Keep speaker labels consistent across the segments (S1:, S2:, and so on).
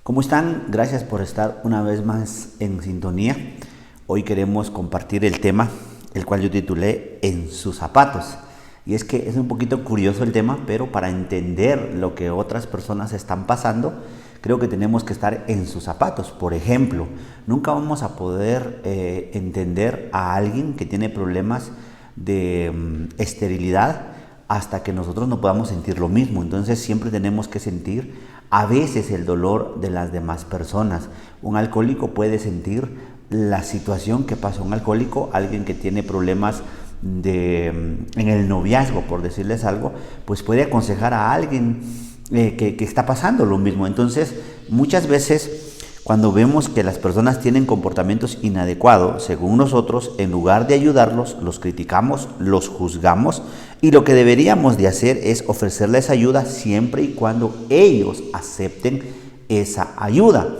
S1: ¿Cómo están? Gracias por estar una vez más en sintonía. Hoy queremos compartir el tema, el cual yo titulé En sus zapatos. Y es que es un poquito curioso el tema, pero para entender lo que otras personas están pasando, creo que tenemos que estar en sus zapatos. Por ejemplo, nunca vamos a poder entender a alguien que tiene problemas de esterilidad hasta que nosotros no podamos sentir lo mismo. Entonces siempre tenemos que sentir a veces el dolor de las demás personas. Un alcohólico puede sentir la situación que pasa un alcohólico, alguien que tiene problemas en el noviazgo, por decirles algo, pues puede aconsejar a alguien que está pasando lo mismo. Entonces, muchas veces cuando vemos que las personas tienen comportamientos inadecuados, según nosotros, en lugar de ayudarlos, los criticamos, los juzgamos, y lo que deberíamos de hacer es ofrecerles ayuda siempre y cuando ellos acepten esa ayuda.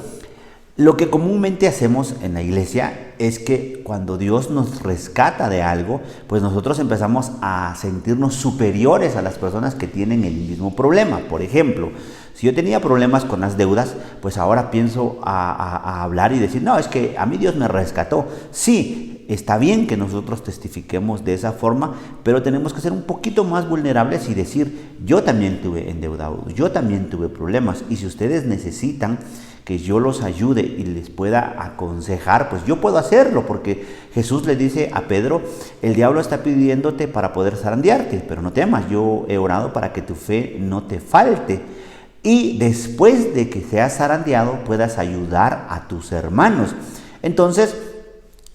S1: Lo que comúnmente hacemos en la iglesia es que cuando Dios nos rescata de algo, pues nosotros empezamos a sentirnos superiores a las personas que tienen el mismo problema. Por ejemplo, si yo tenía problemas con las deudas, pues ahora pienso a hablar y decir, no, es que a mí Dios me rescató. Sí, está bien que nosotros testifiquemos de esa forma, pero tenemos que ser un poquito más vulnerables y decir, yo también tuve endeudados, yo también tuve problemas, y si ustedes necesitan que yo los ayude y les pueda aconsejar, pues yo puedo hacerlo, porque Jesús le dice a Pedro, el diablo está pidiéndote para poder zarandearte, pero no temas, yo he orado para que tu fe no te falte, y después de que seas zarandeado puedas ayudar a tus hermanos. Entonces,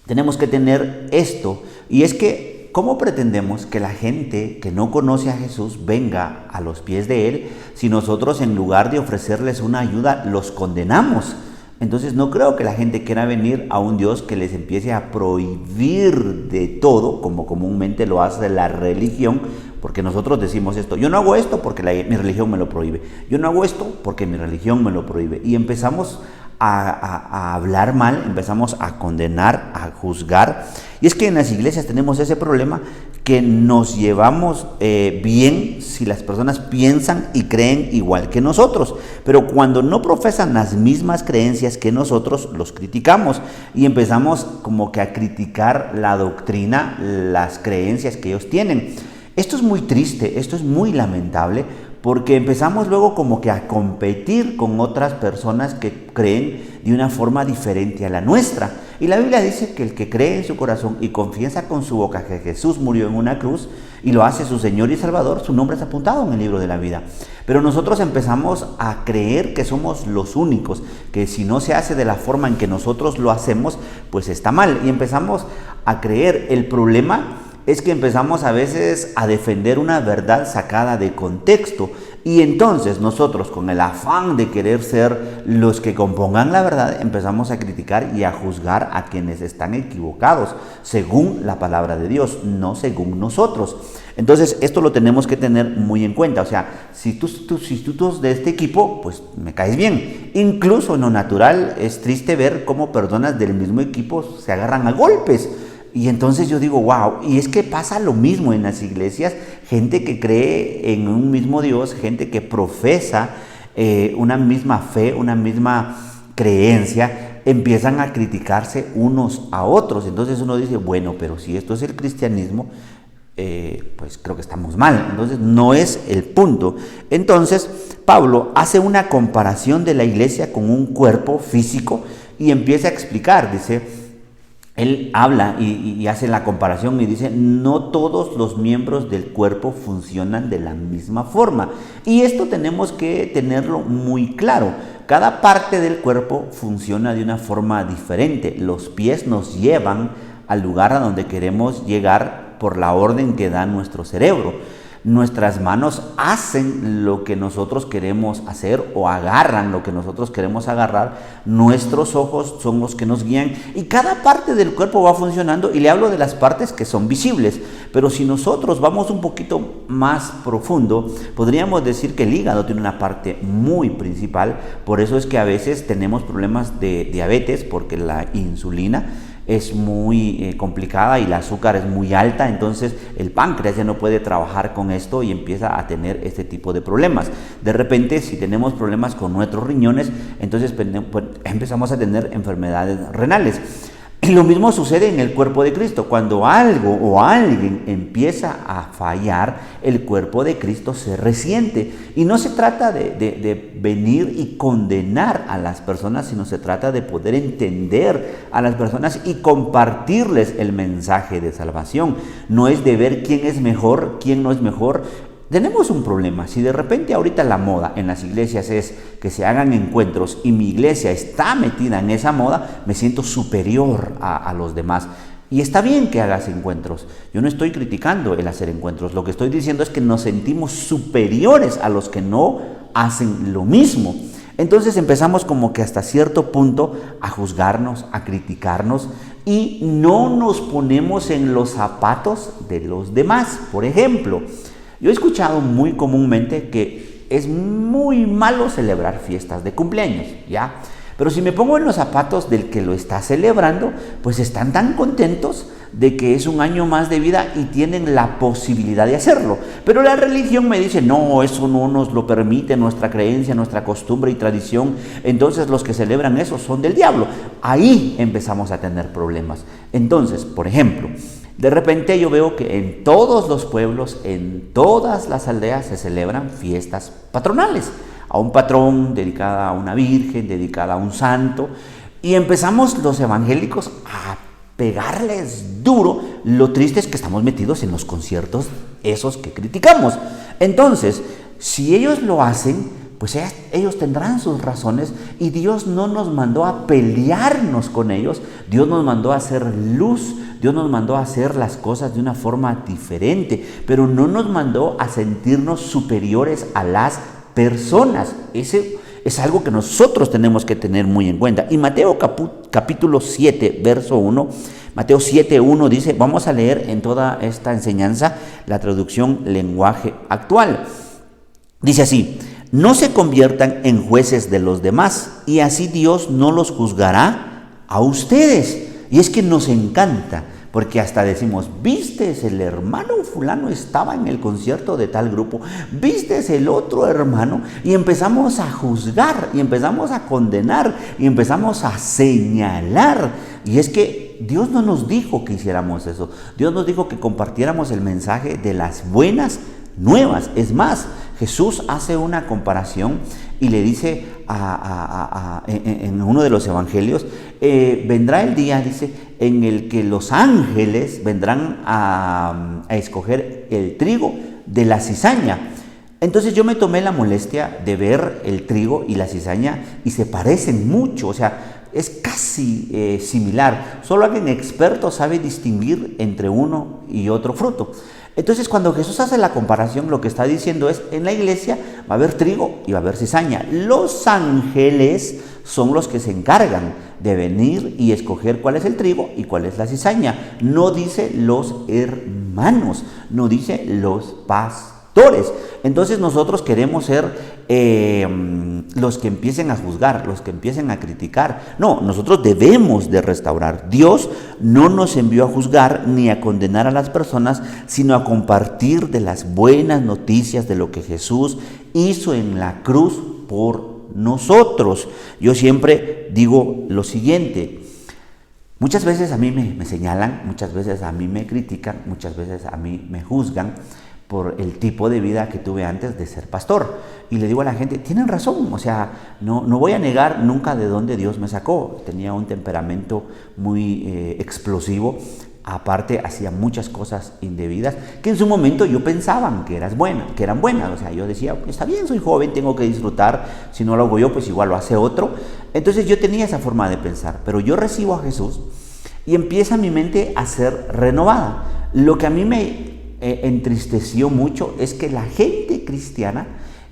S1: tenemos que tener esto, y es que ¿cómo pretendemos que la gente que no conoce a Jesús venga a los pies de Él si nosotros, en lugar de ofrecerles una ayuda, los condenamos? Entonces no creo que la gente quiera venir a un Dios que les empiece a prohibir de todo, como comúnmente lo hace la religión, porque nosotros decimos esto, yo no hago esto porque mi religión me lo prohíbe, yo no hago esto porque mi religión me lo prohíbe, y empezamos a hablar mal, empezamos a condenar, a juzgar. Y es que en las iglesias tenemos ese problema, que nos llevamos bien si las personas piensan y creen igual que nosotros, pero cuando no profesan las mismas creencias que nosotros, los criticamos y empezamos como que a criticar la doctrina, las creencias que ellos tienen. Esto es muy triste, esto es muy lamentable, porque empezamos luego como que a competir con otras personas que creen de una forma diferente a la nuestra. Y la Biblia dice que el que cree en su corazón y confiesa con su boca que Jesús murió en una cruz y lo hace su Señor y Salvador, su nombre es apuntado en el libro de la vida. Pero nosotros empezamos a creer que somos los únicos, que si no se hace de la forma en que nosotros lo hacemos, pues está mal. Y empezamos a creer. El problema es que empezamos a veces a defender una verdad sacada de contexto, y entonces nosotros, con el afán de querer ser los que compongan la verdad, empezamos a criticar y a juzgar a quienes están equivocados según la palabra de Dios, no según nosotros. Entonces esto lo tenemos que tener muy en cuenta. O sea, si tú sos de este equipo, pues me caes bien. Incluso en lo natural es triste ver cómo personas del mismo equipo se agarran a golpes. Y entonces yo digo, wow, y es que pasa lo mismo en las iglesias, gente que cree en un mismo Dios, gente que profesa una misma fe, una misma creencia, empiezan a criticarse unos a otros. Entonces uno dice, bueno, pero si esto es el cristianismo, pues creo que estamos mal. Entonces no es el punto. Entonces Pablo hace una comparación de la iglesia con un cuerpo físico y empieza a explicar, dice, él habla y hace la comparación y dice, no todos los miembros del cuerpo funcionan de la misma forma. Y esto tenemos que tenerlo muy claro. Cada parte del cuerpo funciona de una forma diferente. Los pies nos llevan al lugar a donde queremos llegar por la orden que da nuestro cerebro. Nuestras manos hacen lo que nosotros queremos hacer o agarran lo que nosotros queremos agarrar. Nuestros ojos son los que nos guían y cada parte del cuerpo va funcionando, y le hablo de las partes que son visibles. Pero si nosotros vamos un poquito más profundo, podríamos decir que el hígado tiene una parte muy principal. Por eso es que a veces tenemos problemas de diabetes, porque la insulina es muy complicada y el azúcar es muy alta, entonces el páncreas ya no puede trabajar con esto y empieza a tener este tipo de problemas. De repente, si tenemos problemas con nuestros riñones, entonces empezamos a tener enfermedades renales. Y lo mismo sucede en el cuerpo de Cristo. Cuando algo o alguien empieza a fallar, el cuerpo de Cristo se resiente. Y no se trata de venir y condenar a las personas, sino se trata de poder entender a las personas y compartirles el mensaje de salvación. No es de ver quién es mejor, quién no es mejor. Tenemos un problema. Si de repente ahorita la moda en las iglesias es que se hagan encuentros y mi iglesia está metida en esa moda, me siento superior a los demás. Y está bien que hagas encuentros. Yo no estoy criticando el hacer encuentros. Lo que estoy diciendo es que nos sentimos superiores a los que no hacen lo mismo. Entonces empezamos como que hasta cierto punto a juzgarnos, a criticarnos y no nos ponemos en los zapatos de los demás. Por ejemplo, yo he escuchado muy comúnmente que es muy malo celebrar fiestas de cumpleaños, ¿ya? Pero si me pongo en los zapatos del que lo está celebrando, pues están tan contentos de que es un año más de vida y tienen la posibilidad de hacerlo. Pero la religión me dice, no, eso no nos lo permite nuestra creencia, nuestra costumbre y tradición. Entonces los que celebran eso son del diablo. Ahí empezamos a tener problemas. Entonces, por ejemplo, de repente yo veo que en todos los pueblos, en todas las aldeas se celebran fiestas patronales, a un patrón, dedicada a una virgen, dedicada a un santo, y empezamos los evangélicos a pegarles duro. Lo triste es que estamos metidos en los conciertos esos que criticamos. Entonces, si ellos lo hacen, pues ellos tendrán sus razones y Dios no nos mandó a pelearnos con ellos, Dios nos mandó a hacer luz, Dios nos mandó a hacer las cosas de una forma diferente, pero no nos mandó a sentirnos superiores a las personas. Ese es algo que nosotros tenemos que tener muy en cuenta. Y Mateo capítulo 7, verso 1, Mateo 7:1 dice, vamos a leer en toda esta enseñanza la traducción lenguaje actual. Dice así: no se conviertan en jueces de los demás y así Dios no los juzgará a ustedes. Y es que nos encanta, porque hasta decimos, ¿vistes el hermano fulano estaba en el concierto de tal grupo? ¿Vistes el otro hermano? Y empezamos a juzgar, y empezamos a condenar, y empezamos a señalar. Y es que Dios no nos dijo que hiciéramos eso. Dios nos dijo que compartiéramos el mensaje de las buenas nuevas. Es más, Jesús hace una comparación y le dice en uno de los evangelios, vendrá el día, dice, en el que los ángeles vendrán a escoger el trigo de la cizaña. Entonces yo me tomé la molestia de ver el trigo y la cizaña y se parecen mucho, o sea, es casi similar. Solo alguien experto sabe distinguir entre uno y otro fruto. Entonces, cuando Jesús hace la comparación, lo que está diciendo es, en la iglesia va a haber trigo y va a haber cizaña. Los ángeles son los que se encargan de venir y escoger cuál es el trigo y cuál es la cizaña. No dice los hermanos, no dice los pastores. Entonces nosotros queremos ser los que empiecen a juzgar, los que empiecen a criticar. No, nosotros debemos de restaurar. Dios no nos envió a juzgar ni a condenar a las personas, sino a compartir de las buenas noticias de lo que Jesús hizo en la cruz por nosotros. Yo siempre digo lo siguiente: muchas veces a mí me señalan, muchas veces a mí me critican, muchas veces a mí me juzgan por el tipo de vida que tuve antes de ser pastor. Y le digo a la gente, tienen razón, o sea, no voy a negar nunca de dónde Dios me sacó. Tenía un temperamento muy explosivo, aparte hacía muchas cosas indebidas que en su momento yo pensaba que eran buenas. O sea, yo decía, está bien, soy joven, tengo que disfrutar, si no lo hago yo, pues igual lo hace otro. Entonces yo tenía esa forma de pensar, pero yo recibo a Jesús y empieza mi mente a ser renovada. Lo que a mí me entristeció mucho es que la gente cristiana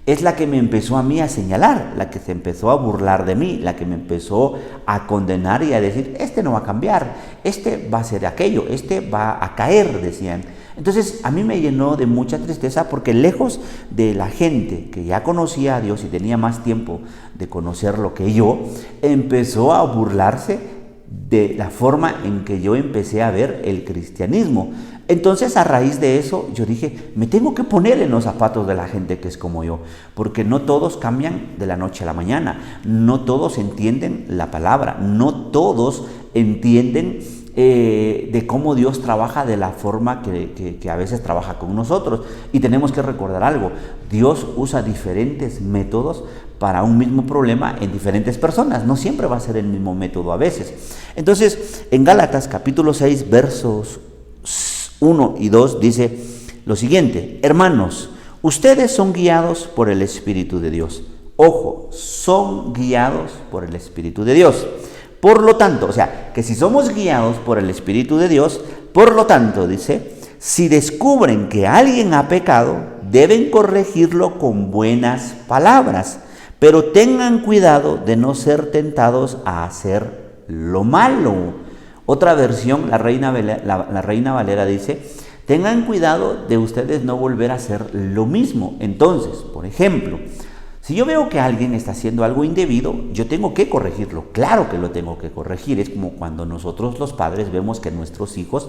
S1: es la que me empezó a mí a señalar, la que se empezó a burlar de mí, la que me empezó a condenar y a decir, este no va a cambiar, este va a ser aquello, este va a caer, decían. Entonces a mí me llenó de mucha tristeza, porque lejos de la gente que ya conocía a Dios y tenía más tiempo de conocerlo que yo, empezó a burlarse de la forma en que yo empecé a ver el cristianismo. Entonces, a raíz de eso, yo dije, me tengo que poner en los zapatos de la gente que es como yo, porque no todos cambian de la noche a la mañana, no todos entienden la palabra, no todos entienden de cómo Dios trabaja de la forma que a veces trabaja con nosotros. Y tenemos que recordar algo, Dios usa diferentes métodos para un mismo problema en diferentes personas, no siempre va a ser el mismo método a veces. Entonces, en Gálatas capítulo 6, versos 1 y 2 dice lo siguiente: hermanos, ustedes son guiados por el Espíritu de Dios. Ojo, son guiados por el Espíritu de Dios. Por lo tanto, o sea, que si somos guiados por el Espíritu de Dios, por lo tanto, dice, si descubren que alguien ha pecado, deben corregirlo con buenas palabras, pero tengan cuidado de no ser tentados a hacer lo malo. Otra versión, la Reina Valera dice, tengan cuidado de ustedes no volver a hacer lo mismo. Entonces, por ejemplo, si yo veo que alguien está haciendo algo indebido, yo tengo que corregirlo. Claro que lo tengo que corregir. Es como cuando nosotros los padres vemos que nuestros hijos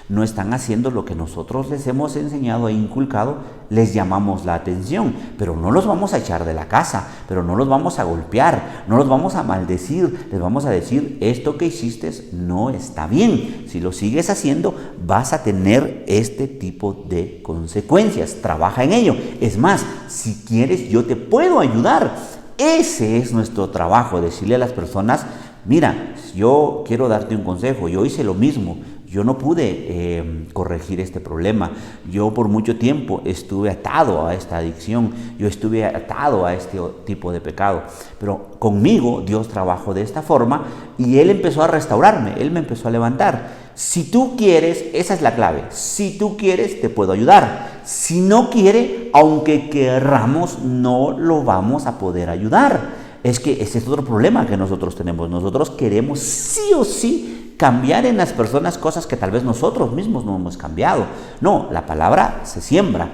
S1: no están haciendo lo que nosotros les hemos enseñado e inculcado, les llamamos la atención, pero no los vamos a echar de la casa, pero no los vamos a golpear, no los vamos a maldecir, les vamos a decir, esto que hiciste no está bien, si lo sigues haciendo vas a tener este tipo de consecuencias, trabaja en ello, es más, si quieres yo te puedo ayudar. Ese es nuestro trabajo, decirle a las personas, mira, yo quiero darte un consejo, yo hice lo mismo, yo no pude corregir este problema, yo por mucho tiempo estuve atado a esta adicción, yo estuve atado a este tipo de pecado, pero conmigo Dios trabajó de esta forma y Él empezó a restaurarme, Él me empezó a levantar. Si tú quieres, esa es la clave, si tú quieres te puedo ayudar, si no quiere, aunque querramos, no lo vamos a poder ayudar. Es que ese es otro problema que nosotros tenemos, nosotros queremos sí o sí cambiar en las personas cosas que tal vez nosotros mismos no hemos cambiado. No, la palabra se siembra,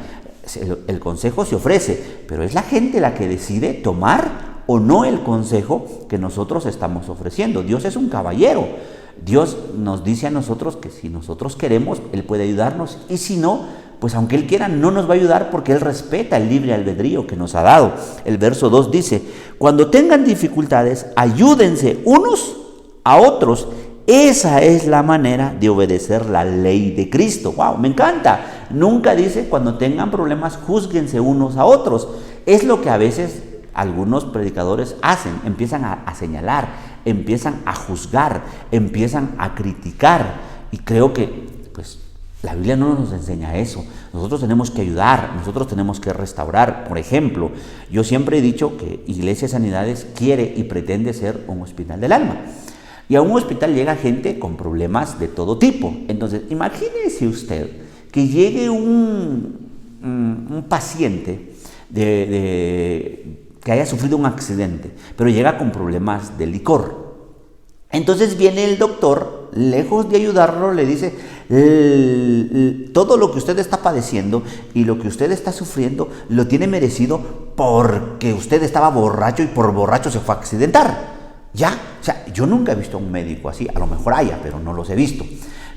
S1: el consejo se ofrece, pero es la gente la que decide tomar o no el consejo que nosotros estamos ofreciendo. Dios es un caballero. Dios nos dice a nosotros que si nosotros queremos, Él puede ayudarnos y si no, pues aunque Él quiera no nos va a ayudar porque Él respeta el libre albedrío que nos ha dado. El verso 2 dice, cuando tengan dificultades, ayúdense unos a otros. Esa es la manera de obedecer la ley de Cristo. ¡Wow! Me encanta. Nunca dice cuando tengan problemas, júzguense unos a otros. Es lo que a veces algunos predicadores hacen. Empiezan a señalar, empiezan a juzgar, empiezan a criticar. Y creo que pues la Biblia no nos enseña eso. Nosotros tenemos que ayudar, nosotros tenemos que restaurar. Por ejemplo, yo siempre he dicho que Iglesia Sanidades quiere y pretende ser un hospital del alma. Y a un hospital llega gente con problemas de todo tipo. Entonces, imagínese usted que llegue un paciente que haya sufrido un accidente, pero llega con problemas de licor. Entonces viene el doctor, lejos de ayudarlo, le dice, todo lo que usted está padeciendo y lo que usted está sufriendo lo tiene merecido porque usted estaba borracho y por borracho se fue a accidentar. ¿Ya? O sea, yo nunca he visto a un médico así, a lo mejor haya, pero no los he visto.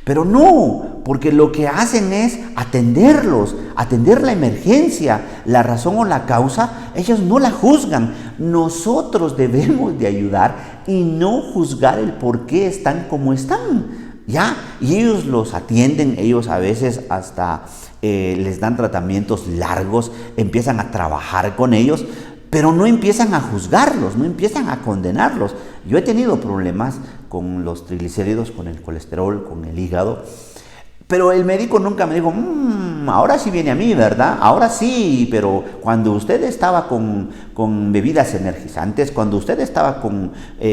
S1: Pero no, porque lo que hacen es atenderlos, atender la emergencia, la razón o la causa, ellos no la juzgan. Nosotros debemos de ayudar y no juzgar el por qué están como están. ¿Ya? Y ellos los atienden, ellos a veces hasta les dan tratamientos largos, empiezan a trabajar con ellos, pero no empiezan a juzgarlos, no empiezan a condenarlos. Yo he tenido problemas con los triglicéridos, con el colesterol, con el hígado, pero el médico nunca me dijo, ahora sí viene a mí, ¿verdad? Ahora sí, pero cuando usted estaba con bebidas energizantes, cuando usted estaba con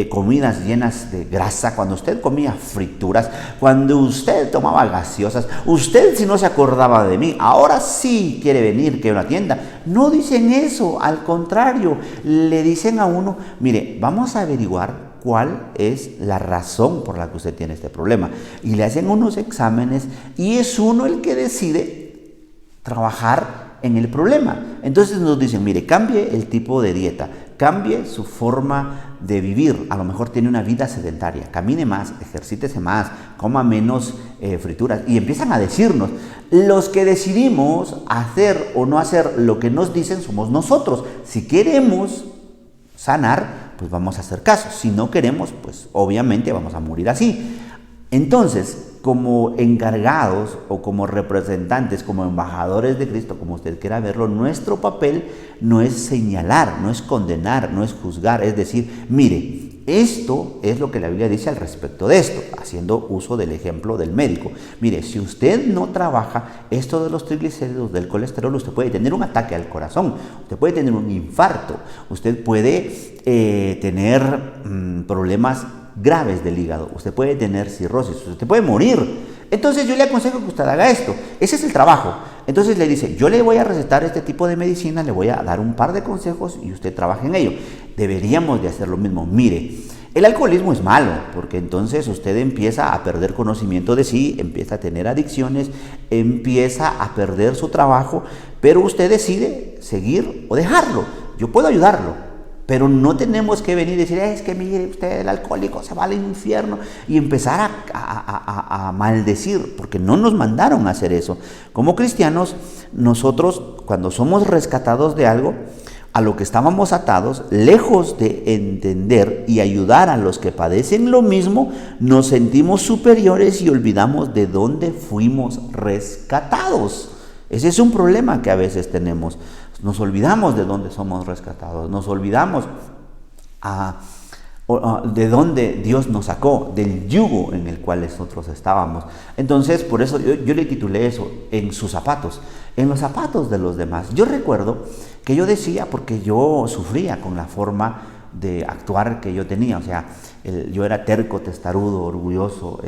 S1: comidas llenas de grasa, cuando usted comía frituras, cuando usted tomaba gaseosas, usted si no se acordaba de mí, ahora sí quiere venir, que una tienda. No dicen eso, al contrario, le dicen a uno, mire, vamos a averiguar cuál es la razón por la que usted tiene este problema. Y le hacen unos exámenes y es uno el que decide trabajar en el problema. Entonces nos dicen, mire, cambie el tipo de dieta, cambie su forma de vivir. A lo mejor tiene una vida sedentaria, camine más, ejercítese más, coma menos frituras. Y empiezan a decirnos, los que decidimos hacer o no hacer lo que nos dicen somos nosotros. Si queremos sanar, pues vamos a hacer caso. Si no queremos, pues obviamente vamos a morir así. Entonces, como encargados o como representantes, como embajadores de Cristo, como usted quiera verlo, nuestro papel no es señalar, no es condenar, no es juzgar, es decir, mire, esto es lo que la Biblia dice al respecto de esto, haciendo uso del ejemplo del médico. Mire, si usted no trabaja esto de los triglicéridos, del colesterol, usted puede tener un ataque al corazón, usted puede tener un infarto, usted puede tener problemas graves del hígado, usted puede tener cirrosis, usted puede morir. Entonces yo le aconsejo que usted haga esto. Ese es el trabajo. Entonces le dice, yo le voy a recetar este tipo de medicina, le voy a dar un par de consejos y usted trabaje en ello. Deberíamos de hacer lo mismo. Mire, el alcoholismo es malo, porque entonces usted empieza a perder conocimiento de sí, empieza a tener adicciones, empieza a perder su trabajo, pero usted decide seguir o dejarlo. Yo puedo ayudarlo, pero no tenemos que venir y decir, es que mire usted, el alcohólico se va al infierno, y empezar a maldecir, porque no nos mandaron a hacer eso. Como cristianos, nosotros cuando somos rescatados de algo, a lo que estábamos atados, lejos de entender y ayudar a los que padecen lo mismo, nos sentimos superiores y olvidamos de dónde fuimos rescatados. Ese es un problema que a veces tenemos. Nos olvidamos de dónde somos rescatados, nos olvidamos de dónde Dios nos sacó, del yugo en el cual nosotros estábamos. Entonces, por eso yo le titulé eso, en sus zapatos, en los zapatos de los demás. Yo recuerdo que yo decía, porque yo sufría con la forma de actuar que yo tenía, o sea, yo era terco, testarudo, orgulloso,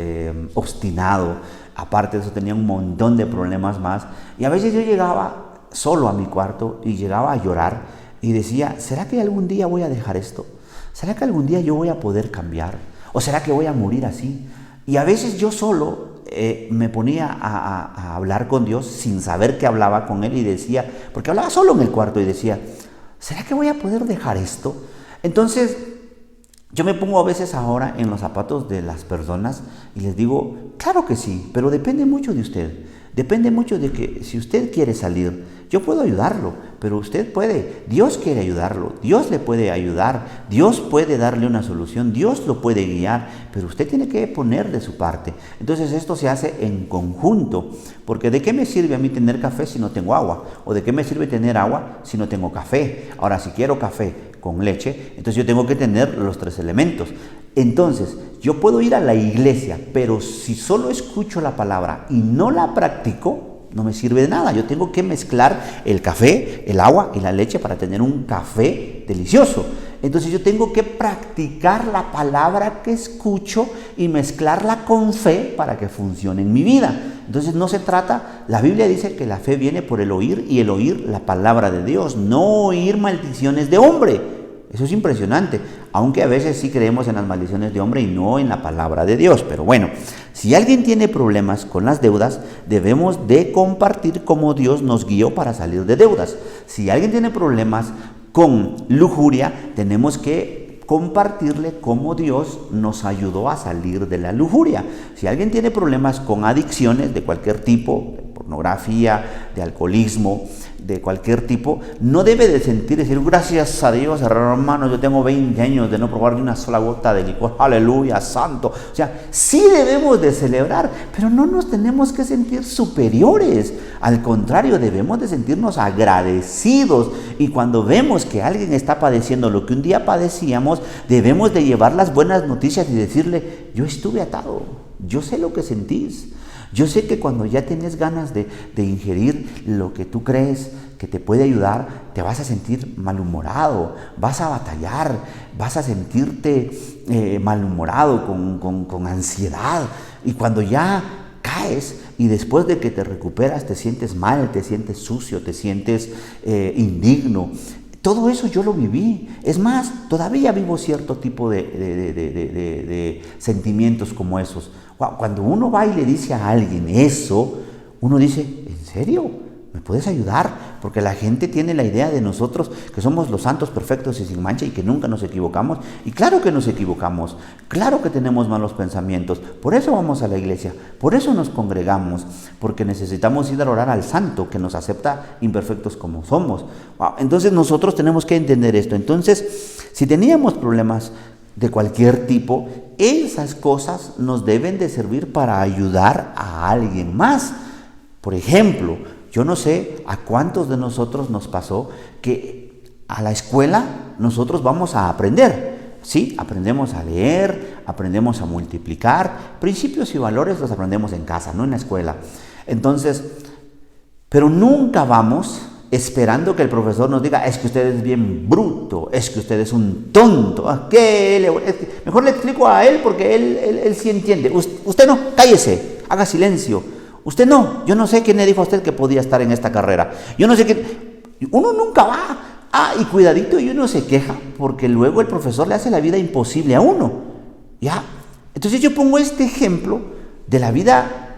S1: obstinado, aparte de eso tenía un montón de problemas más, y a veces yo llegaba solo a mi cuarto y llegaba a llorar y decía, ¿será que algún día voy a dejar esto? ¿Será que algún día yo voy a poder cambiar? ¿O será que voy a morir así? Y a veces yo solo me ponía a hablar con Dios sin saber que hablaba con Él y decía, porque hablaba solo en el cuarto y decía, ¿será que voy a poder dejar esto? Entonces, yo me pongo a veces ahora en los zapatos de las personas y les digo, claro que sí, pero depende mucho de usted. Depende mucho de que si usted quiere salir, yo puedo ayudarlo, pero usted puede, Dios quiere ayudarlo, Dios le puede ayudar, Dios puede darle una solución, Dios lo puede guiar, pero usted tiene que poner de su parte. Entonces esto se hace en conjunto, porque ¿de qué me sirve a mí tener café si no tengo agua? ¿O de qué me sirve tener agua si no tengo café? Ahora, si quiero café con leche, entonces yo tengo que tener los tres elementos. Entonces, yo puedo ir a la iglesia, pero si solo escucho la palabra y no la practico, no me sirve de nada. Yo tengo que mezclar el café, el agua y la leche para tener un café delicioso. Entonces yo tengo que practicar la palabra que escucho y mezclarla con fe para que funcione en mi vida. Entonces no se trata, la Biblia dice que la fe viene por el oír y el oír la palabra de Dios, no oír maldiciones de hombre. Eso es impresionante, aunque a veces sí creemos en las maldiciones de hombre y no en la palabra de Dios. Pero bueno, si alguien tiene problemas con las deudas, debemos de compartir cómo Dios nos guió para salir de deudas. Si alguien tiene problemas con lujuria, tenemos que compartirle cómo Dios nos ayudó a salir de la lujuria. Si alguien tiene problemas con adicciones de cualquier tipo, de pornografía, de alcoholismo, de cualquier tipo, no debe de sentir, decir, gracias a Dios, hermano, yo tengo 20 años de no probar ni una sola gota de licor, aleluya, santo. O sea, sí debemos de celebrar, pero no nos tenemos que sentir superiores. Al contrario, debemos de sentirnos agradecidos. Y cuando vemos que alguien está padeciendo lo que un día padecíamos, debemos de llevar las buenas noticias y decirle, yo estuve atado, yo sé lo que sentís. Yo sé que cuando ya tienes ganas de ingerir lo que tú crees que te puede ayudar, te vas a sentir malhumorado, vas a batallar, vas a sentirte malhumorado, con ansiedad. Y cuando ya caes y después de que te recuperas te sientes mal, te sientes sucio, te sientes indigno. Todo eso yo lo viví. Es más, todavía vivo cierto tipo de sentimientos como esos. Cuando uno va y le dice a alguien eso, uno dice, ¿en serio? ¿Me puedes ayudar? porque la gente tiene la idea de nosotros que somos los santos perfectos y sin mancha y que nunca nos equivocamos. Y claro que nos equivocamos, claro que tenemos malos pensamientos. Por eso vamos a la iglesia, por eso nos congregamos, porque necesitamos ir a orar al santo que nos acepta imperfectos como somos. Entonces nosotros tenemos que entender esto. Entonces, si teníamos problemas de cualquier tipo, esas cosas nos deben de servir para ayudar a alguien más. Por ejemplo, yo no sé a cuántos de nosotros nos pasó que a la escuela nosotros vamos a aprender. Sí, aprendemos a leer, aprendemos a multiplicar, principios y valores los aprendemos en casa, no en la escuela. Entonces, pero nunca vamos esperando que el profesor nos diga, es que usted es bien bruto, es que usted es un tonto. Mejor le explico a él porque él sí entiende. Usted no, cállese, haga silencio. Usted no, yo no sé quién le dijo a usted que podía estar en esta carrera. Yo no sé qué. Uno nunca va. Y cuidadito, y uno se queja porque luego el profesor le hace la vida imposible a uno. ¿Ya? Entonces yo pongo este ejemplo de la vida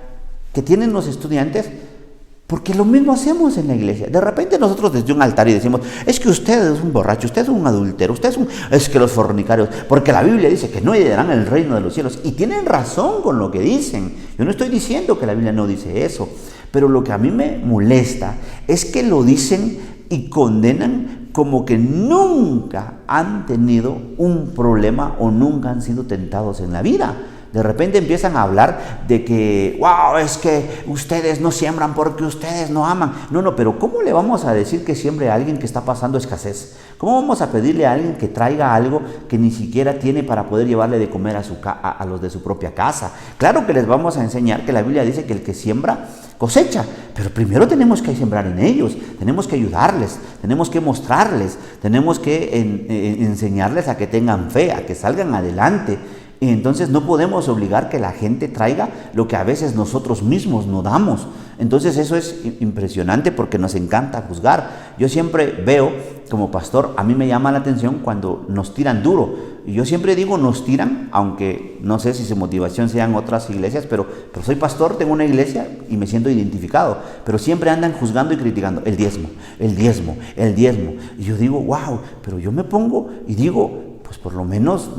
S1: que tienen los estudiantes, porque lo mismo hacemos en la iglesia. De repente nosotros desde un altar y decimos, es que usted es un borracho, usted es un adúltero, es que los fornicarios, porque la Biblia dice que no heredarán el reino de los cielos. Y tienen razón con lo que dicen. Yo no estoy diciendo que la Biblia no dice eso, pero lo que a mí me molesta es que lo dicen y condenan como que nunca han tenido un problema o nunca han sido tentados en la vida. De repente empiezan a hablar de que, wow, es que ustedes no siembran porque ustedes no aman. No, pero ¿cómo le vamos a decir que siembre a alguien que está pasando escasez? ¿Cómo vamos a pedirle a alguien que traiga algo que ni siquiera tiene para poder llevarle de comer a los de su propia casa? Claro que les vamos a enseñar que la Biblia dice que el que siembra cosecha, pero primero tenemos que sembrar en ellos, tenemos que ayudarles, tenemos que mostrarles, tenemos que enseñarles a que tengan fe, a que salgan adelante. Y entonces no podemos obligar que la gente traiga lo que a veces nosotros mismos no damos. Entonces eso es impresionante porque nos encanta juzgar. Yo siempre veo, como pastor, a mí me llama la atención cuando nos tiran duro. Y yo siempre digo nos tiran, aunque no sé si su motivación sean otras iglesias, pero soy pastor, tengo una iglesia y me siento identificado. Pero siempre andan juzgando y criticando el diezmo, el diezmo, el diezmo. Y yo digo, wow, pero yo me pongo y digo, pues por lo menos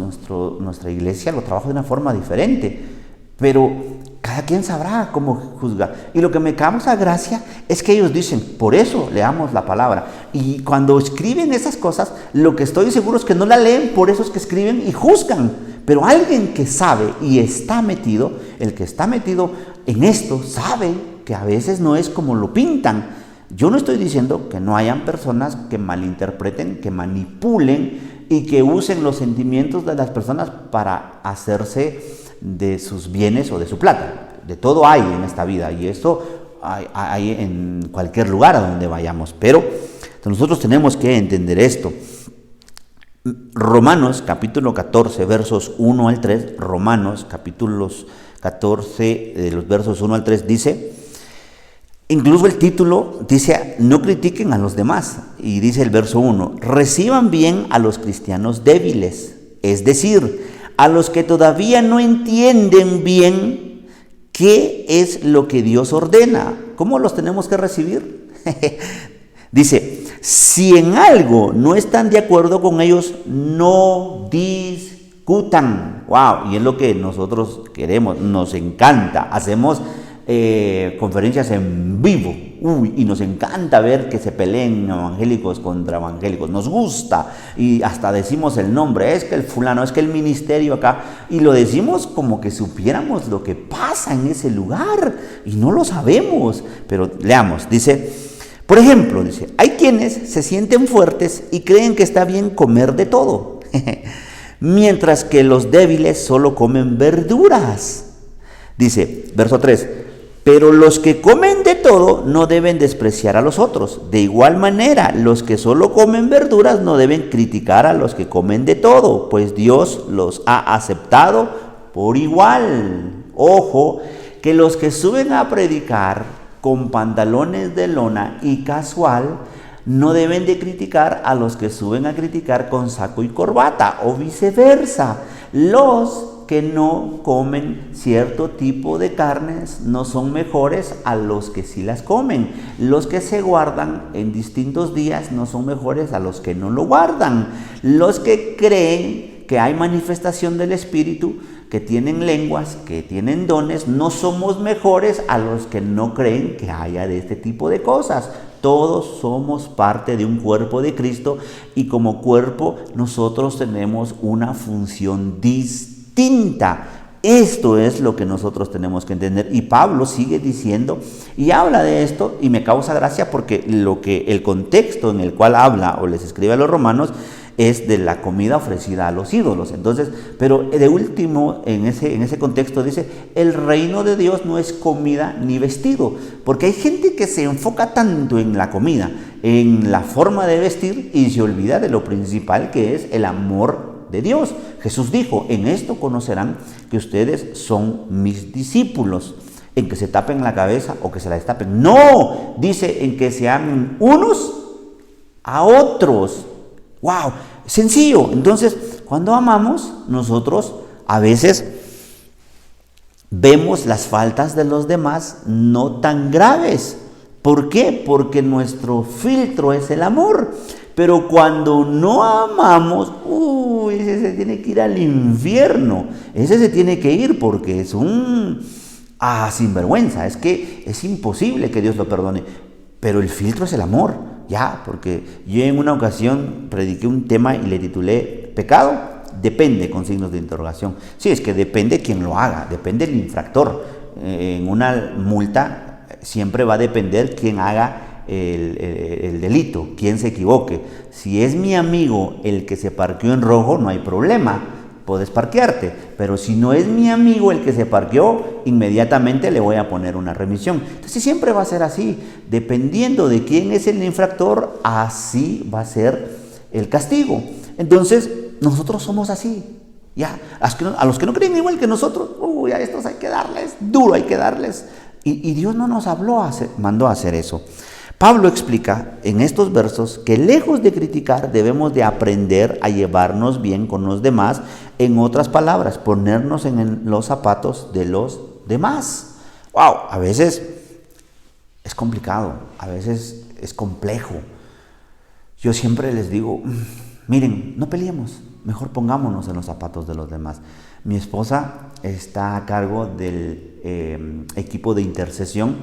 S1: nuestra iglesia lo trabaja de una forma diferente, pero cada quien sabrá cómo juzgar. Y lo que me causa gracia es que ellos dicen, por eso leamos la palabra. Y cuando escriben esas cosas, lo que estoy seguro es que no la leen, por eso es que escriben y juzgan. Pero alguien que sabe y está metido, el que está metido en esto, sabe que a veces no es como lo pintan. Yo no estoy diciendo que no hayan personas que malinterpreten, que manipulen y que usen los sentimientos de las personas para hacerse de sus bienes o de su plata. De todo hay en esta vida y esto hay en cualquier lugar a donde vayamos, pero nosotros tenemos que entender esto. Romanos capítulo 14 versos 1 al 3, Romanos capítulos 14 de los versos 1 al 3 dice, incluso el título dice, no critiquen a los demás. Y dice el verso 1, reciban bien a los cristianos débiles, es decir, a los que todavía no entienden bien qué es lo que Dios ordena. ¿Cómo los tenemos que recibir? Dice, si en algo no están de acuerdo con ellos, no discutan. Wow, y es lo que nosotros queremos, nos encanta, hacemos conferencias en vivo, y nos encanta ver que se peleen evangélicos contra evangélicos, nos gusta y hasta decimos el nombre, es que el fulano, es que el ministerio acá, y lo decimos como que supiéramos lo que pasa en ese lugar y no lo sabemos, pero leamos, dice, por ejemplo, dice, hay quienes se sienten fuertes y creen que está bien comer de todo, mientras que los débiles solo comen verduras. Dice, verso 3, pero los que comen de todo no deben despreciar a los otros. De igual manera, los que solo comen verduras no deben criticar a los que comen de todo, pues Dios los ha aceptado por igual. Ojo, que los que suben a predicar con pantalones de lona y casual no deben de criticar a los que suben a criticar con saco y corbata, o viceversa. Los que no comen cierto tipo de carnes no son mejores a los que sí las comen. Los que se guardan en distintos días no son mejores a los que no lo guardan. Los que creen que hay manifestación del Espíritu, que tienen lenguas, que tienen dones, no somos mejores a los que no creen que haya de este tipo de cosas. Todos somos parte de un cuerpo de Cristo y como cuerpo nosotros tenemos una función distinta. Esto es lo que nosotros tenemos que entender. Y Pablo sigue diciendo y habla de esto y me causa gracia porque el contexto en el cual habla o les escribe a los romanos es de la comida ofrecida a los ídolos. Entonces, pero de último, en ese contexto dice, el reino de Dios no es comida ni vestido, porque hay gente que se enfoca tanto en la comida, en la forma de vestir y se olvida de lo principal que es el amor de Dios. Jesús dijo, en esto conocerán que ustedes son mis discípulos, en que se tapen la cabeza o que se la destapen. No, dice en que se amen unos a otros. ¡Wow! Sencillo. Entonces, cuando amamos, nosotros a veces vemos las faltas de los demás no tan graves. ¿Por qué? Porque nuestro filtro es el amor. Pero cuando no amamos, ese se tiene que ir al infierno. Ese se tiene que ir porque es un sinvergüenza. Es que es imposible que Dios lo perdone. Pero el filtro es el amor. Ya, porque yo en una ocasión prediqué un tema y le titulé ¿pecado? Depende, con signos de interrogación. Sí, es que depende quien lo haga, depende el infractor. En una multa siempre va a depender quién haga el delito, quién se equivoque. Si es mi amigo el que se parqueó en rojo, no hay problema, puedes parquearte. Pero si no es mi amigo el que se parqueó, inmediatamente le voy a poner una remisión. Entonces siempre va a ser así, dependiendo de quién es el infractor, así va a ser el castigo. Entonces nosotros somos así. Ya, a los que no creen igual que nosotros, a estos hay que darles, duro hay que darles. Y Dios no nos mandó a hacer eso. Pablo explica en estos versos que lejos de criticar debemos de aprender a llevarnos bien con los demás, en otras palabras, ponernos en los zapatos de los demás. ¡Wow! A veces es complicado, a veces es complejo. Yo siempre les digo, miren, no peleemos, mejor pongámonos en los zapatos de los demás. Mi esposa está a cargo del equipo de intercesión.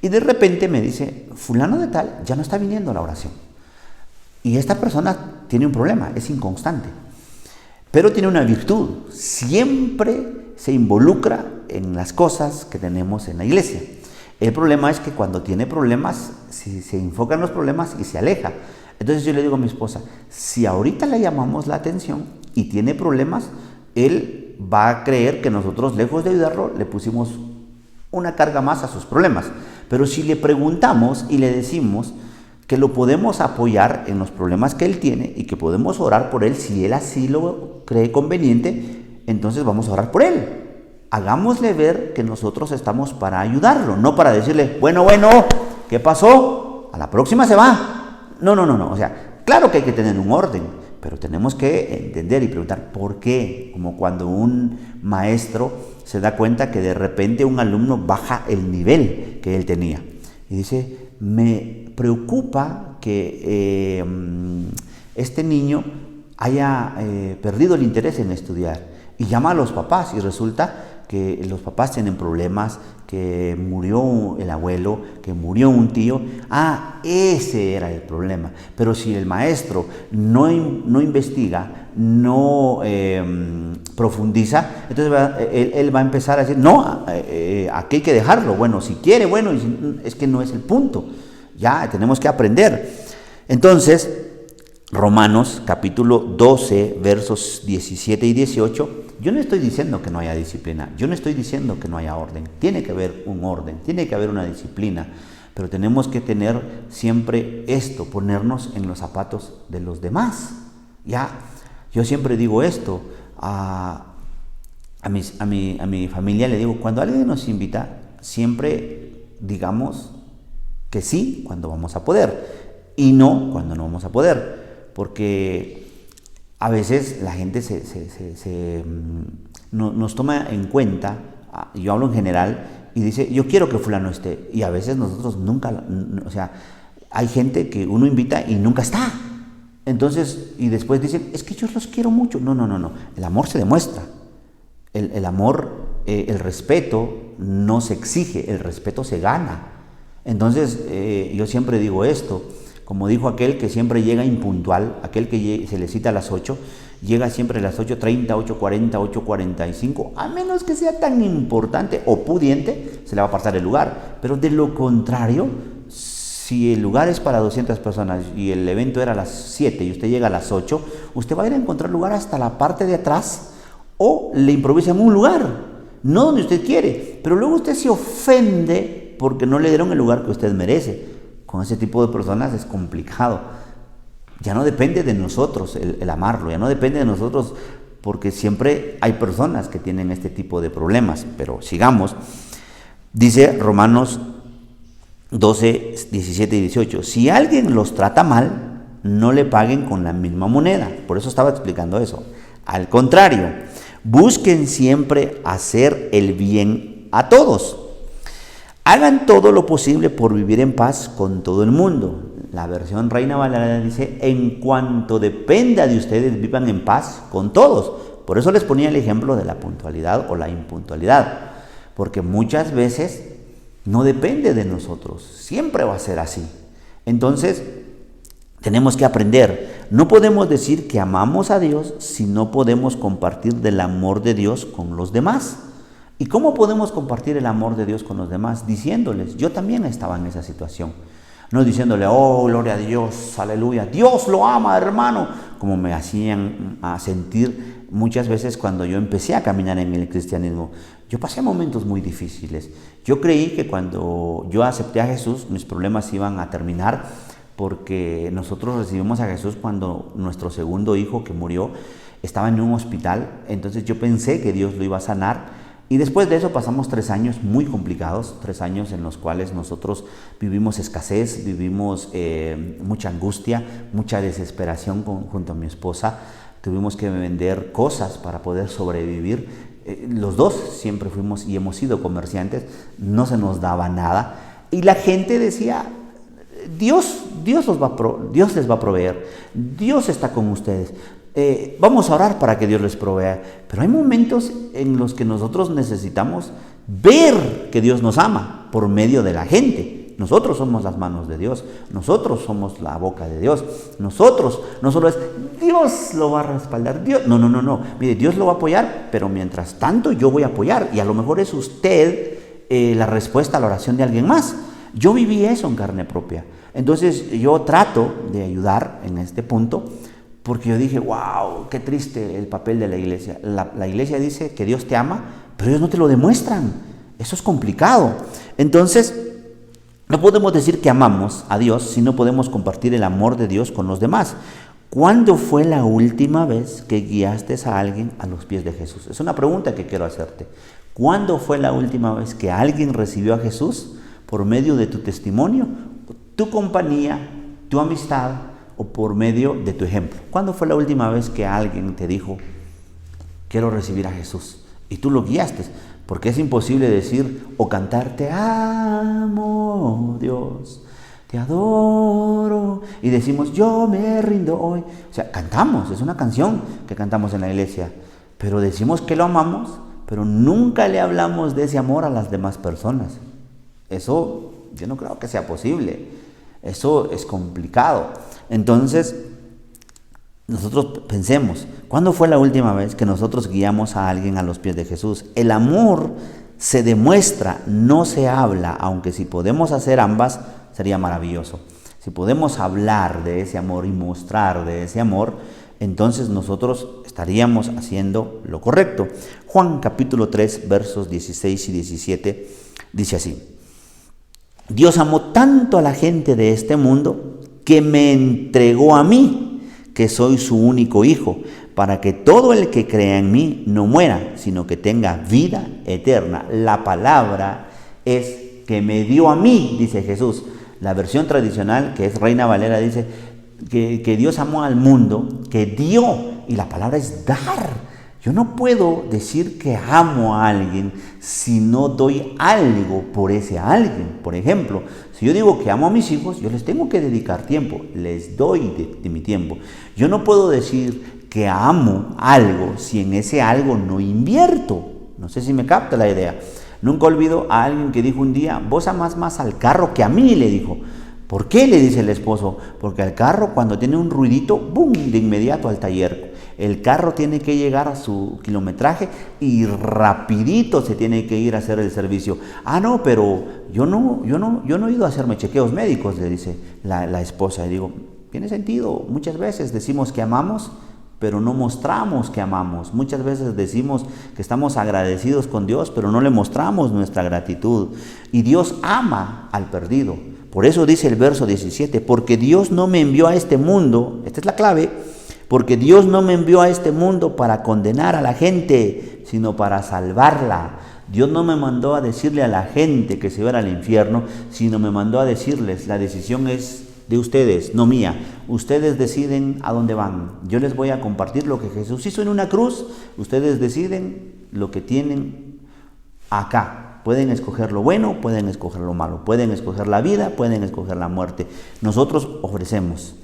S1: Y de repente me dice, fulano de tal ya no está viniendo a la oración. Y esta persona tiene un problema, es inconstante. Pero tiene una virtud, siempre se involucra en las cosas que tenemos en la iglesia. El problema es que cuando tiene problemas, se enfoca en los problemas y se aleja. Entonces yo le digo a mi esposa, si ahorita le llamamos la atención y tiene problemas, él va a creer que nosotros, lejos de ayudarlo, le pusimos una carga más a sus problemas. Pero si le preguntamos y le decimos que lo podemos apoyar en los problemas que él tiene y que podemos orar por él si él así lo cree conveniente, entonces vamos a orar por él. Hagámosle ver que nosotros estamos para ayudarlo, no para decirle, bueno, ¿qué pasó? A la próxima se va. No. O sea, claro que hay que tener un orden, pero tenemos que entender y preguntar por qué. Como cuando un maestro se da cuenta que de repente un alumno baja el nivel que él tenía. Y dice, me preocupa que este niño haya perdido el interés en estudiar. Y llama a los papás y resulta que los papás tienen problemas, que murió el abuelo, que murió un tío. Ese era el problema. Pero si el maestro no investiga, no profundiza, entonces él va a empezar a decir, no, aquí hay que dejarlo. Bueno, si quiere, bueno, es que no es el punto. Ya tenemos que aprender. Entonces, Romanos capítulo 12, versos 17 y 18, yo no estoy diciendo que no haya disciplina, yo no estoy diciendo que no haya orden. Tiene que haber un orden, tiene que haber una disciplina, pero tenemos que tener siempre esto, ponernos en los zapatos de los demás. Ya, yo siempre digo esto, a mi familia le digo, cuando alguien nos invita, siempre digamos que sí cuando vamos a poder y no cuando no vamos a poder, porque a veces la gente nos toma en cuenta, yo hablo en general, y dice, yo quiero que fulano esté. Y a veces nosotros nunca, o sea, hay gente que uno invita y nunca está. Entonces, y después dicen, es que yo los quiero mucho. No. El amor se demuestra. El amor, el respeto no se exige, el respeto se gana. Entonces, yo siempre digo esto, como dijo aquel que siempre llega impuntual, aquel que se le cita a las 8, llega siempre a las 8:30, 8:40, 8:45, a menos que sea tan importante o pudiente, se le va a apartar el lugar. Pero de lo contrario, si el lugar es para 200 personas y el evento era a las 7 y usted llega a las 8, usted va a ir a encontrar lugar hasta la parte de atrás o le improvisa en un lugar, no donde usted quiere, pero luego usted se ofende porque no le dieron el lugar que usted merece. Con ese tipo de personas es complicado. Ya no depende de nosotros el amarlo, ya no depende de nosotros, porque siempre hay personas que tienen este tipo de problemas. Pero sigamos. Dice Romanos 12, 17 y 18. Si alguien los trata mal, no le paguen con la misma moneda. Por eso estaba explicando eso. Al contrario, busquen siempre hacer el bien a todos. Hagan todo lo posible por vivir en paz con todo el mundo. La versión Reina Valera dice, en cuanto dependa de ustedes, vivan en paz con todos. Por eso les ponía el ejemplo de la puntualidad o la impuntualidad. Porque muchas veces no depende de nosotros. Siempre va a ser así. Entonces, tenemos que aprender. No podemos decir que amamos a Dios si no podemos compartir del amor de Dios con los demás. ¿Y cómo podemos compartir el amor de Dios con los demás? Diciéndoles, yo también estaba en esa situación. No diciéndole, oh, gloria a Dios, aleluya, Dios lo ama, hermano, como me hacían a sentir muchas veces cuando yo empecé a caminar en el cristianismo. Yo pasé momentos muy difíciles. Yo creí que cuando yo acepté a Jesús, mis problemas iban a terminar, porque nosotros recibimos a Jesús cuando nuestro segundo hijo que murió estaba en un hospital. Entonces yo pensé que Dios lo iba a sanar. Y después de eso pasamos 3 años muy complicados, 3 años en los cuales nosotros vivimos escasez, vivimos mucha angustia, mucha desesperación junto a mi esposa. Tuvimos que vender cosas para poder sobrevivir. Los dos siempre fuimos y hemos sido comerciantes, no se nos daba nada. Y la gente decía, Dios les va a proveer, Dios está con ustedes. Vamos a orar para que Dios les provea. Pero hay momentos en los que nosotros necesitamos ver que Dios nos ama por medio de la gente. Nosotros somos las manos de Dios, nosotros somos la boca de Dios. Nosotros, no solo es Dios lo va a respaldar, Dios, no. Mire, Dios lo va a apoyar, pero mientras tanto yo voy a apoyar. Y a lo mejor es usted la respuesta a la oración de alguien más. Yo viví eso en carne propia. Entonces yo trato de ayudar en este punto, porque yo dije, wow, qué triste el papel de la iglesia. La iglesia dice que Dios te ama, pero ellos no te lo demuestran. Eso es complicado. Entonces, no podemos decir que amamos a Dios si no podemos compartir el amor de Dios con los demás. ¿Cuándo fue la última vez que guiaste a alguien a los pies de Jesús? Es una pregunta que quiero hacerte. ¿Cuándo fue la última vez que alguien recibió a Jesús por medio de tu testimonio, tu compañía, tu amistad, o por medio de tu ejemplo? ¿Cuándo fue la última vez que alguien te dijo, quiero recibir a Jesús? Y tú lo guiaste, porque es imposible decir o cantar, te amo, Dios, te adoro, y decimos, yo me rindo hoy. O sea, cantamos, es una canción que cantamos en la iglesia, pero decimos que lo amamos, pero nunca le hablamos de ese amor a las demás personas. Eso yo no creo que sea posible. Eso es complicado. Entonces, nosotros pensemos, ¿cuándo fue la última vez que nosotros guiamos a alguien a los pies de Jesús? El amor se demuestra, no se habla, aunque si podemos hacer ambas, sería maravilloso. Si podemos hablar de ese amor y mostrar de ese amor, entonces nosotros estaríamos haciendo lo correcto. Juan capítulo 3, versos 16 y 17, dice así. Dios amó tanto a la gente de este mundo que me entregó a mí, que soy su único hijo, para que todo el que crea en mí no muera, sino que tenga vida eterna. La palabra es que me dio a mí, dice Jesús. La versión tradicional, que es Reina Valera, dice que Dios amó al mundo, que dio, y la palabra es dar. Yo no puedo decir que amo a alguien si no doy algo por ese alguien. Por ejemplo, si yo digo que amo a mis hijos, yo les tengo que dedicar tiempo, les doy de mi tiempo. Yo no puedo decir que amo algo si en ese algo no invierto. No sé si me capta la idea. Nunca olvido a alguien que dijo un día, vos amás más al carro que a mí, le dijo. ¿Por qué? Le dice el esposo. Porque al carro cuando tiene un ruidito, ¡boom!, de inmediato al taller. El carro tiene que llegar a su kilometraje y rapidito se tiene que ir a hacer el servicio. Ah, no, pero yo no he ido a hacerme chequeos médicos, le dice la esposa. Y digo, tiene sentido. Muchas veces decimos que amamos, pero no mostramos que amamos. Muchas veces decimos que estamos agradecidos con Dios, pero no le mostramos nuestra gratitud. Y Dios ama al perdido. Por eso dice el verso 17, porque Dios no me envió a este mundo, esta es la clave, porque Dios no me envió a este mundo para condenar a la gente, sino para salvarla. Dios no me mandó a decirle a la gente que se fuera al infierno, sino me mandó a decirles, la decisión es de ustedes, no mía. Ustedes deciden a dónde van. Yo les voy a compartir lo que Jesús hizo en una cruz. Ustedes deciden lo que tienen acá. Pueden escoger lo bueno, pueden escoger lo malo. Pueden escoger la vida, pueden escoger la muerte. Nosotros ofrecemos.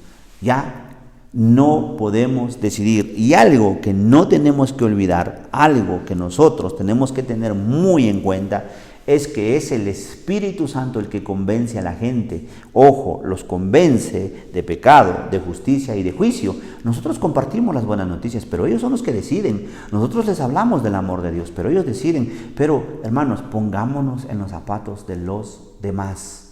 S1: Ya no podemos decidir. Y algo que no tenemos que olvidar, algo que nosotros tenemos que tener muy en cuenta, es que es el Espíritu Santo el que convence a la gente. Ojo, los convence de pecado, de justicia y de juicio. Nosotros compartimos las buenas noticias, pero ellos son los que deciden. Nosotros les hablamos del amor de Dios, pero ellos deciden. Pero, hermanos, pongámonos en los zapatos de los demás.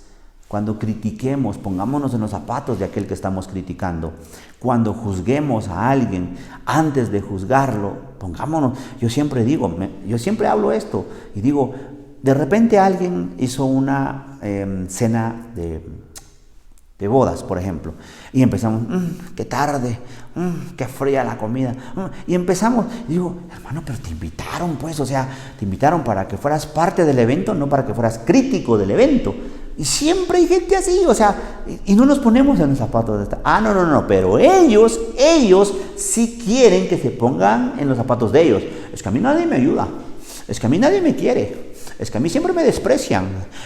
S1: Cuando critiquemos, pongámonos en los zapatos de aquel que estamos criticando. Cuando juzguemos a alguien, antes de juzgarlo, pongámonos. Yo siempre hablo esto y digo, de repente alguien hizo una cena de bodas, por ejemplo, y empezamos, qué tarde, qué fría la comida, y empezamos, y digo, hermano, pero te invitaron, pues, o sea, te invitaron para que fueras parte del evento, no para que fueras crítico del evento. Y siempre hay gente así, o sea, y no nos ponemos en los zapatos de esta. Ah, no, pero ellos sí quieren que se pongan en los zapatos de ellos. Es que a mí nadie me ayuda, es que a mí nadie me quiere, es que a mí siempre me desprecian,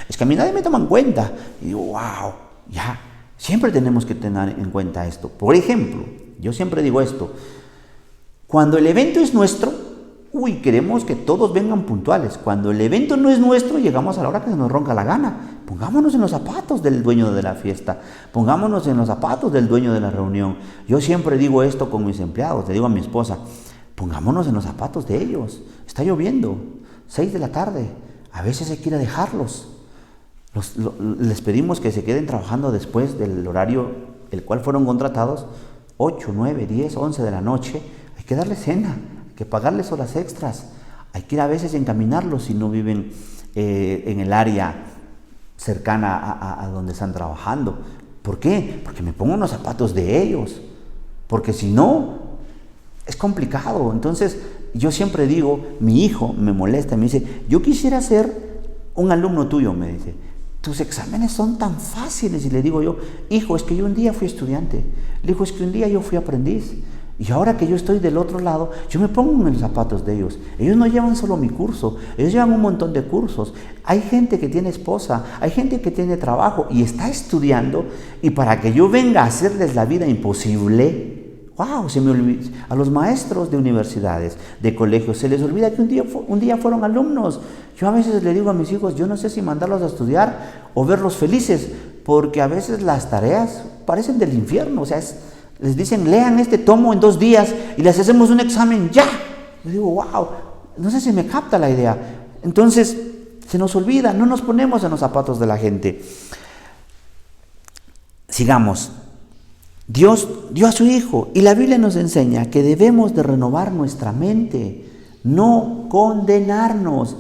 S1: es que a mí nadie me toma en cuenta. Y digo, wow, ya, siempre tenemos que tener en cuenta esto. Por ejemplo, yo siempre digo esto, cuando el evento es nuestro, queremos que todos vengan puntuales. Cuando el evento no es nuestro, llegamos a la hora que se nos ronca la gana. Pongámonos en los zapatos del dueño de la fiesta. Pongámonos en los zapatos del dueño de la reunión. Yo siempre digo esto con mis empleados. Le digo a mi esposa, pongámonos en los zapatos de ellos. Está lloviendo, 6 de la tarde. A veces hay que ir a dejarlos. Les pedimos que se queden trabajando después del horario el cual fueron contratados, 8, 9, 10, 11 de la noche. Hay que darles cena, hay que pagarles horas extras. Hay que ir a veces a encaminarlos si no viven en el área cercana a donde están trabajando. ¿Por qué? Porque me pongo en los zapatos de ellos. Porque si no, es complicado. Entonces, yo siempre digo, mi hijo me molesta, me dice, yo quisiera ser un alumno tuyo, me dice. Tus exámenes son tan fáciles. Y le digo yo, hijo, es que yo un día fui estudiante. Le digo, es que un día yo fui aprendiz. Y ahora que yo estoy del otro lado, yo me pongo en los zapatos de ellos. Ellos no llevan solo mi curso, ellos llevan un montón de cursos. Hay gente que tiene esposa, hay gente que tiene trabajo y está estudiando. Y para que yo venga a hacerles la vida imposible, wow, se me olvida. A los maestros de universidades, de colegios, se les olvida que un día fueron alumnos. Yo a veces le digo a mis hijos, yo no sé si mandarlos a estudiar o verlos felices, porque a veces las tareas parecen del infierno. O sea, les dicen, lean este tomo en 2 días y les hacemos un examen ya. Yo digo, wow, no sé si me capta la idea. Entonces, se nos olvida, no nos ponemos en los zapatos de la gente. Sigamos. Dios dio a su Hijo y la Biblia nos enseña que debemos de renovar nuestra mente, no condenarnos.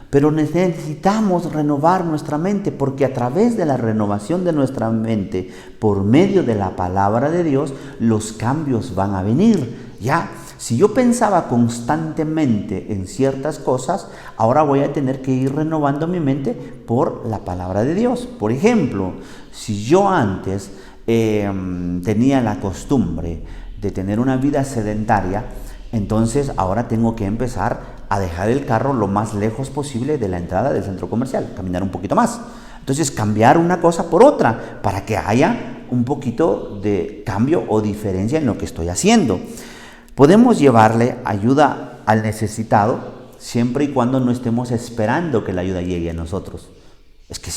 S1: Pero necesitamos renovar nuestra mente porque a través de la renovación de nuestra mente, por medio de la palabra de Dios, los cambios van a venir. Ya, si yo pensaba constantemente en ciertas cosas, ahora voy a tener que ir renovando mi mente por la palabra de Dios. Por ejemplo, si yo antes tenía la costumbre de tener una vida sedentaria, Entonces ahora tengo que empezar a dejar el carro lo más lejos posible de la entrada del centro comercial, caminar un poquito más. Entonces cambiar una cosa por otra para que haya un poquito de cambio o diferencia en lo que estoy haciendo. Podemos llevarle ayuda al necesitado siempre y cuando no estemos esperando que la ayuda llegue a nosotros. Es que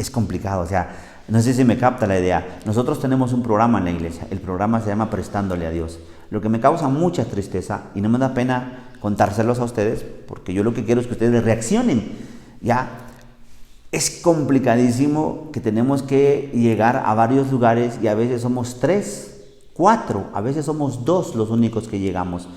S1: es complicado, o sea, no sé si me capta la idea. Nosotros tenemos un programa en la iglesia, el programa se llama Prestándole a Dios. Lo que me causa mucha tristeza y no me da pena contárselos a ustedes, porque yo lo que quiero es que ustedes reaccionen. Ya es complicadísimo que tenemos que llegar a varios lugares y a veces somos 3, 4, a veces somos 2 los únicos que llegamos.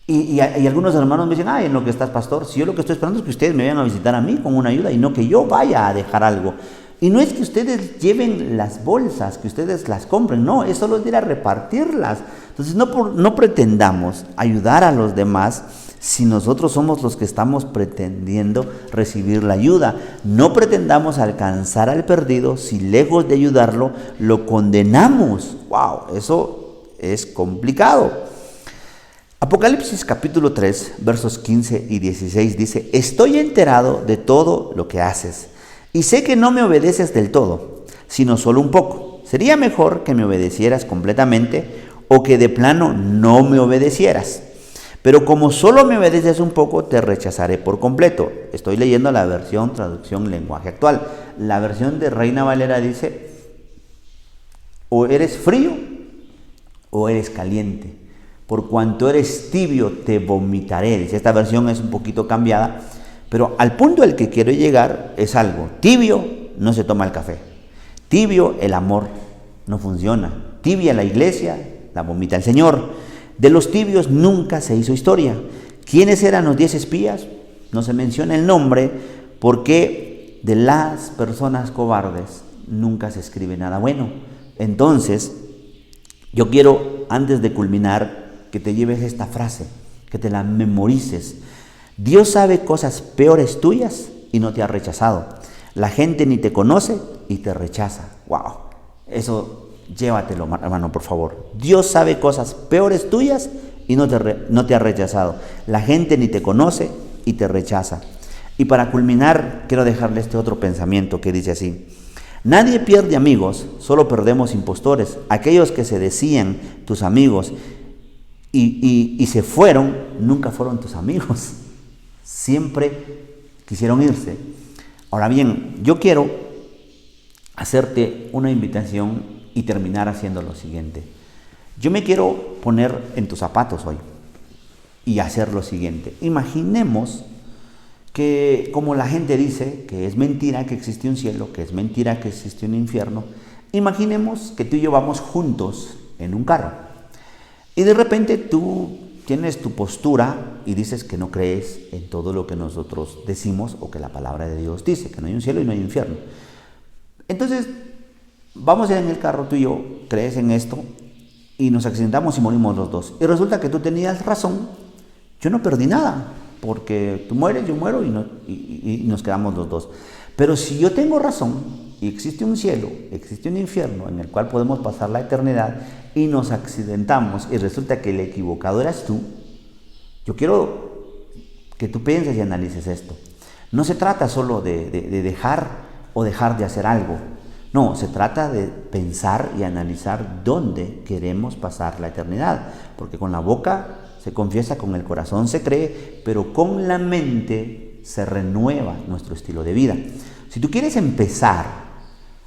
S1: Y algunos hermanos me dicen, en lo que estás, pastor, si yo lo que estoy esperando es que ustedes me vayan a visitar a mí con una ayuda y no que yo vaya a dejar algo. Y no es que ustedes lleven las bolsas, que ustedes las compren, no, es solo ir a repartirlas. Entonces no pretendamos ayudar a los demás si nosotros somos los que estamos pretendiendo recibir la ayuda. No pretendamos alcanzar al perdido si lejos de ayudarlo lo condenamos. ¡Wow! Eso es complicado. Apocalipsis capítulo 3, versos 15 y 16 dice: estoy enterado de todo lo que haces y sé que no me obedeces del todo, sino solo un poco. Sería mejor que me obedecieras completamente o que de plano no me obedecieras. Pero como solo me obedeces un poco, te rechazaré por completo. Estoy leyendo la versión traducción lenguaje actual. La versión de Reina Valera dice: o eres frío o eres caliente. Por cuanto eres tibio, te vomitaré. Dice, esta versión es un poquito cambiada, pero al punto al que quiero llegar es algo. Tibio, no se toma el café. Tibio, el amor no funciona. Tibia la iglesia, la vomita el Señor. De los tibios nunca se hizo historia. ¿Quiénes eran los 10 espías? No se menciona el nombre, porque de las personas cobardes nunca se escribe nada bueno. Entonces, yo quiero, antes de culminar, que te lleves esta frase, que te la memorices. Dios sabe cosas peores tuyas y no te ha rechazado. La gente ni te conoce y te rechaza. ¡Wow! Eso llévatelo, hermano, por favor. Dios sabe cosas peores tuyas y no te ha rechazado. La gente ni te conoce y te rechaza. Y para culminar, quiero dejarle este otro pensamiento que dice así: nadie pierde amigos, solo perdemos impostores. Aquellos que se decían tus amigos y se fueron, nunca fueron tus amigos. Siempre quisieron irse. Ahora bien, yo quiero hacerte una invitación y terminar haciendo lo siguiente. Yo me quiero poner en tus zapatos hoy y hacer lo siguiente. Imaginemos que, como la gente dice, que es mentira que existe un cielo, que es mentira que existe un infierno, imaginemos que tú y yo vamos juntos en un carro. Y de repente tú tienes tu postura y dices que no crees en todo lo que nosotros decimos o que la palabra de Dios dice, que no hay un cielo y no hay un infierno. Entonces, vamos en el carro tú y yo, crees en esto y nos accidentamos y morimos los dos. Y resulta que tú tenías razón, yo no perdí nada, porque tú mueres, yo muero y nos quedamos los dos. Pero si yo tengo razón y existe un cielo, existe un infierno en el cual podemos pasar la eternidad y nos accidentamos y resulta que el equivocado eras tú, yo quiero que tú pienses y analices esto. No se trata solo de dejar o dejar de hacer algo. No, se trata de pensar y analizar dónde queremos pasar la eternidad. Porque con la boca se confiesa, con el corazón se cree, pero con la mente se renueva nuestro estilo de vida. Si tú quieres empezar,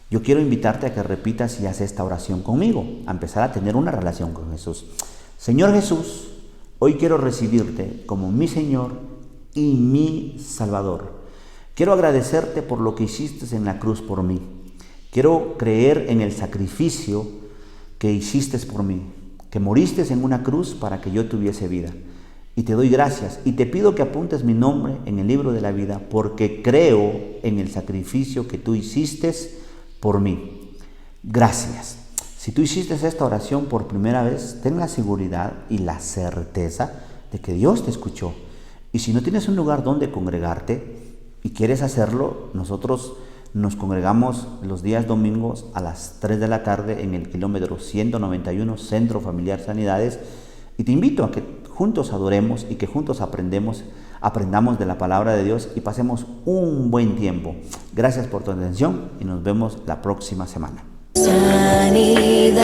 S1: yo quiero invitarte a que repitas y hagas esta oración conmigo, a empezar a tener una relación con Jesús. Señor Jesús, hoy quiero recibirte como mi Señor y mi Salvador. Quiero agradecerte por lo que hiciste en la cruz por mí. Quiero creer en el sacrificio que hiciste por mí, que moriste en una cruz para que yo tuviese vida. Y te doy gracias y te pido que apuntes mi nombre en el libro de la vida, porque creo en el sacrificio que tú hiciste por mí. Gracias. Si tú hiciste esta oración por primera vez, ten la seguridad y la certeza de que Dios te escuchó. Y si no tienes un lugar donde congregarte y quieres hacerlo, nosotros nos congregamos los días domingos a las 3 de la tarde en el kilómetro 191 Centro Familiar Sanidades, y te invito a que juntos adoremos y que juntos aprendamos de la palabra de Dios y pasemos un buen tiempo. Gracias por tu atención y nos vemos la próxima semana. Sanidad.